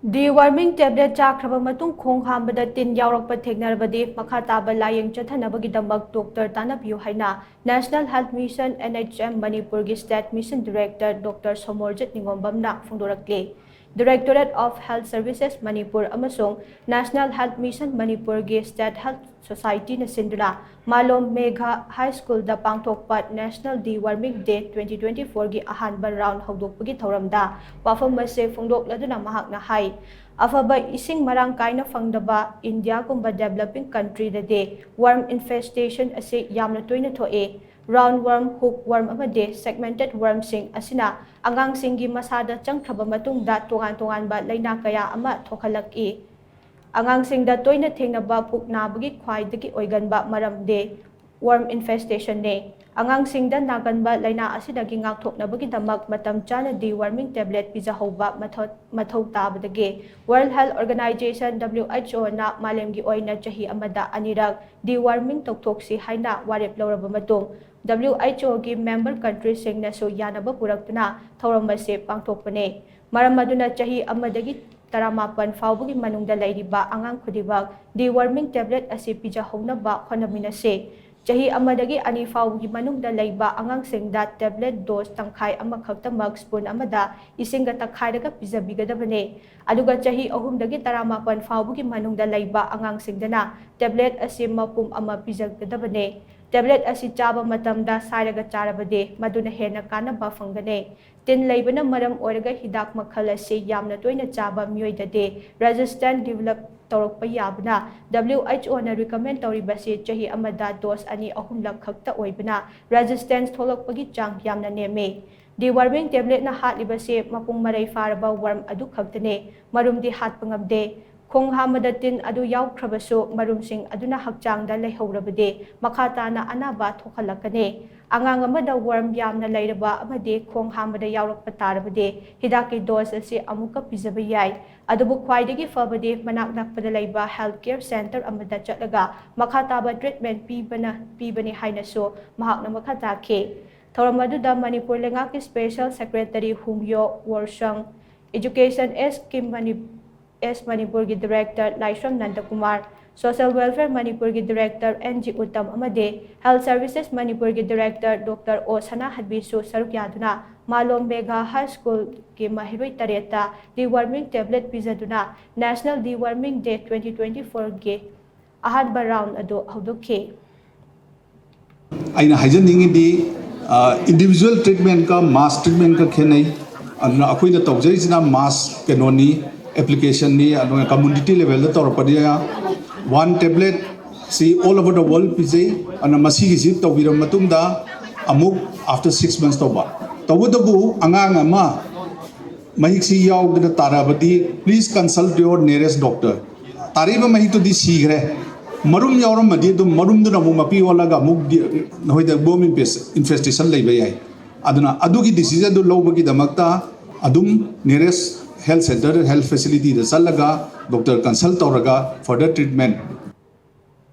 Deworming tablet chakraba matung khong hambada tin yaurakpa theknarabadi makha taba layeng chathanabagidamag Dr. Tanapiu haina National Health Mission NHM Manipurgi State Mission Director Dr. Somorjit Ningombamna phongdorakle. Directorate of Health Services Manipur amasung National Health Mission Manipurgi State Health Society na sinduna Malom Megha High School da pangthokpa National Deworming Day 2024 gi ahanba round hawdokpagi thoramda wafam ase phongdokladuna mahakna hai afaba ising marang kaina fangdaba India kumba developing country da de worm infestation ase yamna toina thoe roundworm, hookworm amade segmented worm sing asina angang singi masada changthaba matungda tongan ba laina kaya ama thokhalaki angang singda toina thengnaba puknabagi khwaidagi oiganba maramde worm infestation ne angang singda naganba laina asidagi ngakthoknabagi damak matam chana deworming tablet pijahoba mathau tabadage World Health Organization WHO na malemgi oina chahi amada anirak deworming toktoksi haina warep lawraba matung WHO ki member countries singna so yanaba puraktuna thauramase pangthokpane maram maduna chahi amadagi taramapan faubugi manungda lairiba angang khudibak deworming tablet ase pijahounaba khonaminase chahi amadagi ani faubugi manungda laiba angang singda tablet dose tangkhai amakhaktamag spoon amada isingga takhairaga pijabigadabane aduga chahi ahumdagi taramapan faubugi manungda laiba angang singdana tablet ase mapum ama pijagadabane tablet asi chaba matamda sairaga charabade maduna hena kanaba fangane tin laibana maram oraga hidak makhal ase yamna toina chaba mioidade resistant develop torokpa yabna WHO na recommend toribase chahi amada dose ani ahumlak khakta oibana resistance tholokpagi chang yamna neme deworming tablet na hatlibase mapung marai faraba worm adu khaktane marumdi hatpangamde khong hamadatin adu yaukhrabasу marumsing aduna hakchangda leihorabade makhatana anaba thokhalakane angang amada worm yamna leiraba amade khong hamada yaurakpa tarabade hidaki dose ase amuka pijaba yai adubu khwaidagi fabade manak nakpada leiba healthcare center amada chatlaga makhataba treatment pibani hainaso mahakna makhata khe thoramaduda Manipur lengaki special secretary Humyo Worsang education scheme Manipur ki Director Laishram Nandakumar, Social Welfare Manipur ki Director NG Uttam amade Health Services Manipur ki Director Dr. O Sana Hadbisu saruk yaduna Malom Megha High School ki mahiroi tareta deworming tablet pizaduna National Deworming Day 2024 ki ahanba round ado hawdokhe aina hajaningidi individual treatment ka mass treatment ka khenai aduna akoina tawjaisina mass kenoni application ni community level da torapadiya one tablet see all over the world pizai ana masigi si tawbiram matungda amuk after 6 months toba tawudabu angang ama mahiksi yaugda tarabadi please consult your nearest doctor tariba mahitu di sigre marum yauram madi du marum du namu mapi walaga muk hoida bom infestation leibai ai aduna adugi decision du lobagi damakta adum nearest health center health facility da salaga doctor consult auraga further treatment